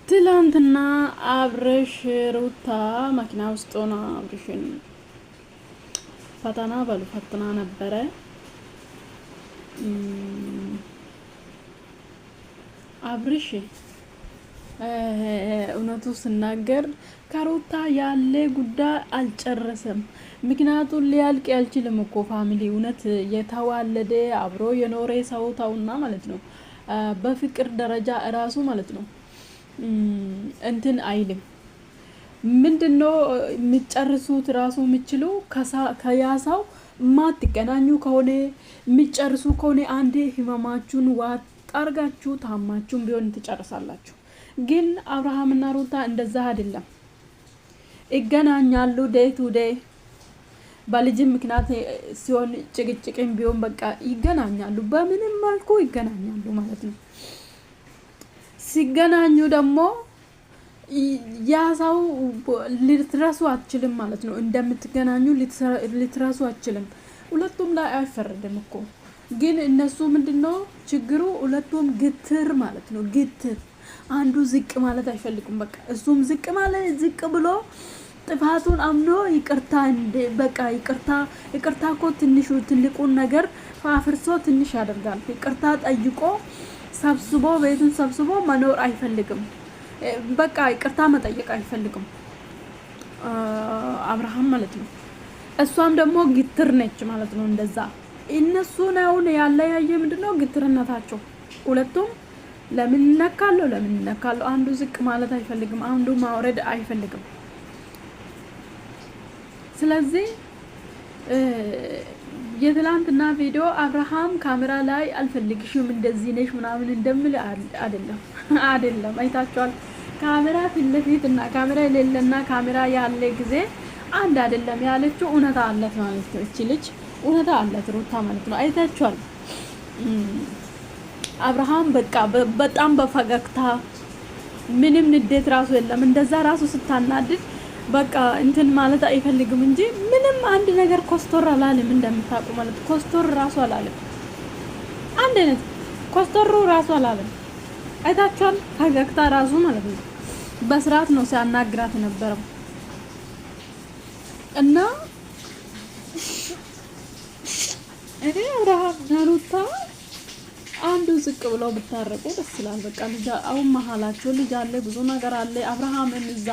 ትላንትና አብርሽ ሩታ መኪና ውስጥ ሆና አብርሽን ፈተና ፈትና ነበረ። አብርሽ እውነቱ ስናገር ከሩታ ያለ ጉዳይ አልጨረሰም። ምክንያቱም ሊያልቅ ያልችልም እኮ ፋሚሊ እውነት የተዋለደ አብሮ የኖረ ሰው ታውና ማለት ነው። በፍቅር ደረጃ እራሱ ማለት ነው እንትን አይልም። ምንድነው የሚጨርሱት ራሱ የሚችሉ ከያሳው ማትገናኙ ከሆነ የሚጨርሱ ከሆነ አንዴ ህመማችሁን ዋጣርጋችሁ ታማችሁን ቢሆን ትጨርሳላችሁ። ግን አብርሃምና ሩታ እንደዛ አይደለም። ይገናኛሉ ዴይ ቱ ዴይ በልጅም ምክንያት ሲሆን ጭቅጭቅም ቢሆን በቃ ይገናኛሉ፣ በምንም መልኩ ይገናኛሉ ማለት ነው። ሲገናኙ ደግሞ ያሳው ልትረሱ አትችልም ማለት ነው። እንደምትገናኙ ልትረሱ አትችልም። ሁለቱም ላይ አይፈረድም እኮ ግን እነሱ ምንድነው ችግሩ? ሁለቱም ግትር ማለት ነው። ግትር አንዱ ዝቅ ማለት አይፈልጉም። በቃ እሱም ዝቅ ማለት ዝቅ ብሎ ጥፋቱን አምኖ ይቅርታ በቃ ይቅርታ እኮ ትልቁን ነገር አፍርሶ ትንሽ ያደርጋል። ይቅርታ ጠይቆ ሰብስቦ ቤቱን ሰብስቦ መኖር አይፈልግም። በቃ ይቅርታ መጠየቅ አይፈልግም አብርሃም ማለት ነው። እሷም ደግሞ ግትር ነች ማለት ነው። እንደዛ እነሱ ነው ያለያየ ምንድነው ግትርነታቸው። ሁለቱም ለምን ነካለው አንዱ ዝቅ ማለት አይፈልግም፣ አንዱ ማውረድ አይፈልግም። ስለዚህ የትላንትና ቪዲዮ አብርሃም ካሜራ ላይ አልፈልግሽም እንደዚህ ነሽ ምናምን እንደምል አይደለም። አይታችኋል። ካሜራ ፊት ለፊት እና ካሜራ የሌለና ካሜራ ያለ ጊዜ አንድ አይደለም ያለችው እውነታ አለት ማለት ነው። እቺ ልጅ እውነታ አለት ሩታ ማለት ነው። አይታችኋል። አብርሃም በቃ በጣም በፈገግታ ምንም ንዴት ራሱ የለም። እንደዛ ራሱ ስታናድድ በቃ እንትን ማለት አይፈልግም እንጂ ምንም አንድ ነገር ኮስቶር አላለም። እንደምታውቁ ማለት ኮስቶር ራሱ አላለም። አንድ አይነት ኮስቶር ራሱ አላለም። አይታችኋል። ፈገግታ ራሱ ማለት ነው። በስርዓት ነው ሲያናግራት የነበረው እና እኔ አብርሃም ሩታ አንዱ ዝቅ ብለው ብታረቁ ደስ ይላል። በቃ ልጅ አሁን መሀላቸው ልጅ አለ፣ ብዙ ነገር አለ። አብርሃምን እዛ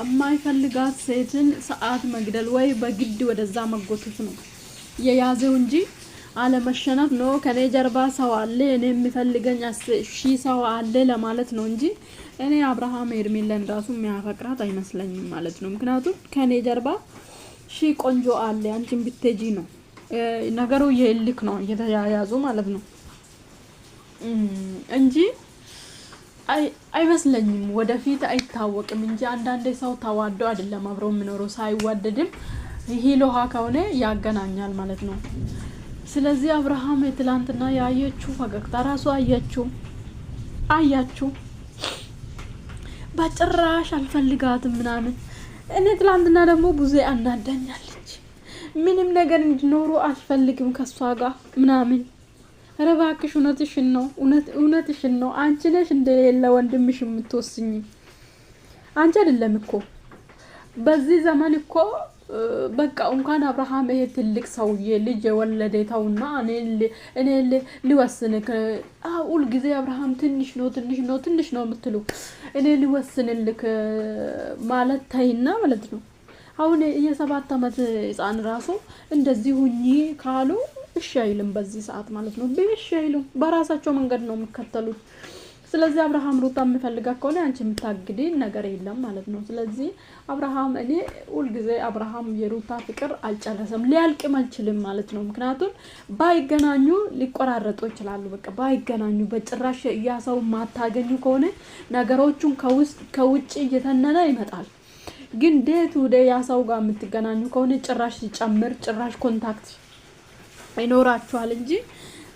የማይፈልጋት ሴትን ሰዓት መግደል ወይ በግድ ወደዛ መጎተት ነው የያዘው እንጂ አለመሸነፍ ነው። ከኔ ጀርባ ሰው አለ፣ እኔ የሚፈልገኝ ሺ ሰው አለ ለማለት ነው እንጂ እኔ አብርሃም ሄርሜላን ራሱ የሚያፈቅራት አይመስለኝም ማለት ነው። ምክንያቱም ከኔ ጀርባ ሺ ቆንጆ አለ አንቺን ብትጂ ነው ነገሩ። የልክ ነው እየተያያዙ ማለት ነው እንጂ አይመስለኝም። ወደፊት አይታወቅም እንጂ አንዳንዴ ሰው ተዋዶ አይደለም አብሮ የሚኖረው፣ ሳይዋደድም ሂሎሃ ከሆነ ያገናኛል ማለት ነው። ስለዚህ አብርሃም የትላንትና ያየችው ፈገግታ ራሱ አያችሁ በጭራሽ አልፈልጋትም ምናምን። እኔ ትላንትና ደግሞ ብዙ አናዳኛለች። ምንም ነገር እንዲኖሩ አልፈልግም ከሷ ጋር ምናምን። ኧረ እባክሽ እውነትሽን ነው። አንቺ ነሽ እንደሌለ ወንድምሽ የምትወስኝ። አንቺ አይደለም እኮ በዚህ ዘመን እኮ በቃ እንኳን አብርሃም ይሄ ትልቅ ሰውዬ ልጅ የወለደ ተውና እኔ ሊወስንክ ሁል ጊዜ አብርሃም ትንሽ ነው የምትሉ እኔ ሊወስንልክ ማለት ተይና ማለት ነው። አሁን የ7 አመት ህፃን ራሱ እንደዚህ ሁኚ ካሉ እሺ አይልም በዚህ ሰዓት ማለት ነው። እሺ አይሉም፣ በራሳቸው መንገድ ነው የሚከተሉት። ስለዚህ አብርሃም ሩታ የሚፈልጋ ከሆነ አንቺ የምታግዲ ነገር የለም ማለት ነው። ስለዚህ አብርሃም እኔ ሁል ጊዜ አብርሃም የሩታ ፍቅር አልጨረሰም፣ ሊያልቅም አልችልም ማለት ነው። ምክንያቱም ባይገናኙ ሊቆራረጡ ይችላሉ። በቃ ባይገናኙ በጭራሽ ያሰው ማታገኙ ከሆነ ነገሮቹን ከውጭ እየተነነ ይመጣል። ግን ዴቱ ያሰው ጋር የምትገናኙ ከሆነ ጭራሽ ሲጨምር ጭራሽ ኮንታክት ይኖራችኋል እንጂ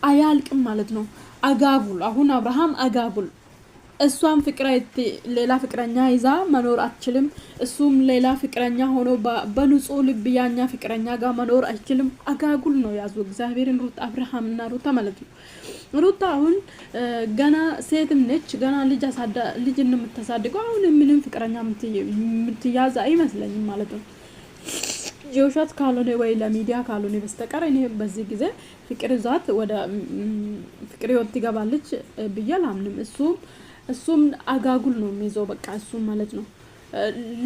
አያልቅም ማለት ነው። አጋጉል አሁን አብርሃም አጋጉል እሷም ሌላ ፍቅረኛ ይዛ መኖር አትችልም። እሱም ሌላ ፍቅረኛ ሆኖ በንጹህ ልብ ያኛ ፍቅረኛ ጋር መኖር አይችልም። አጋጉል ነው ያዙ እግዚአብሔርን ሩት አብርሃምና ሩታ ማለት ነው። ሩታ አሁን ገና ሴትም ነች፣ ገና ልጅ እንደምታሳድገው አሁን ምንም ፍቅረኛ የምትያዝ አይመስለኝም ማለት ነው። የውሸት ካልሆነ ወይ ለሚዲያ ካልሆነ በስተቀር እኔ በዚህ ጊዜ ፍቅር ይዟት ወደ ፍቅር ህይወት ትገባለች ብዬ አላምንም። እሱም አጋጉል ነው የሚይዘው በቃ እሱም ማለት ነው።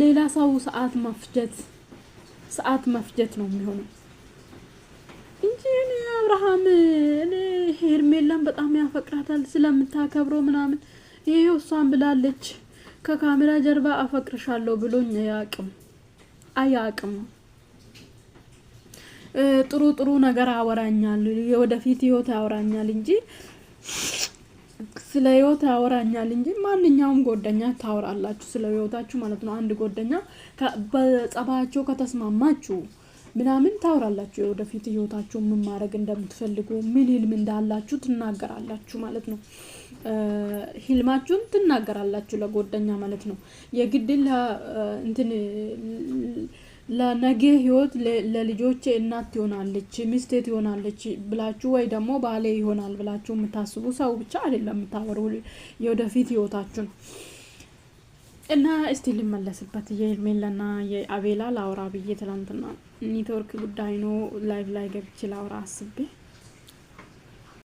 ሌላ ሰው ሰዓት መፍጀት ነው የሚሆነው እንጂ አብርሃም ሄርሜላን በጣም ያፈቅራታል ስለምታከብረው ምናምን። ይሄው እሷን ብላለች ከካሜራ ጀርባ አፈቅርሻለሁ ብሎኝ አያቅም። ጥሩ ነገር አወራኛል፣ የወደፊት ህይወት ያወራኛል እንጂ ስለ ህይወት ያወራኛል እንጂ ማንኛውም ጓደኛ ታወራላችሁ ስለ ህይወታችሁ ማለት ነው። አንድ ጓደኛ በጸባያቸው ከተስማማችሁ ምናምን ታወራላችሁ፣ የወደፊት ህይወታችሁ ምን ማድረግ እንደምትፈልጉ ምን ህልም እንዳላችሁ ትናገራላችሁ ማለት ነው። ህልማችሁን ትናገራላችሁ ለጓደኛ ማለት ነው። የግድ ለነገ ህይወት ለልጆቼ እናት ትሆናለች ሚስት ትሆናለች ብላችሁ ወይ ደግሞ ባሌ ይሆናል ብላችሁ የምታስቡ ሰው ብቻ አይደለም የምታወሩ የወደፊት ህይወታችሁን። እና እስቲ ልመለስበት የሄርሜላና የአቤላ ላውራ ብዬ ትላንትና ኔትወርክ ጉዳይ ነው ላይቭ ላይ ገብቼ ላውራ አስቤ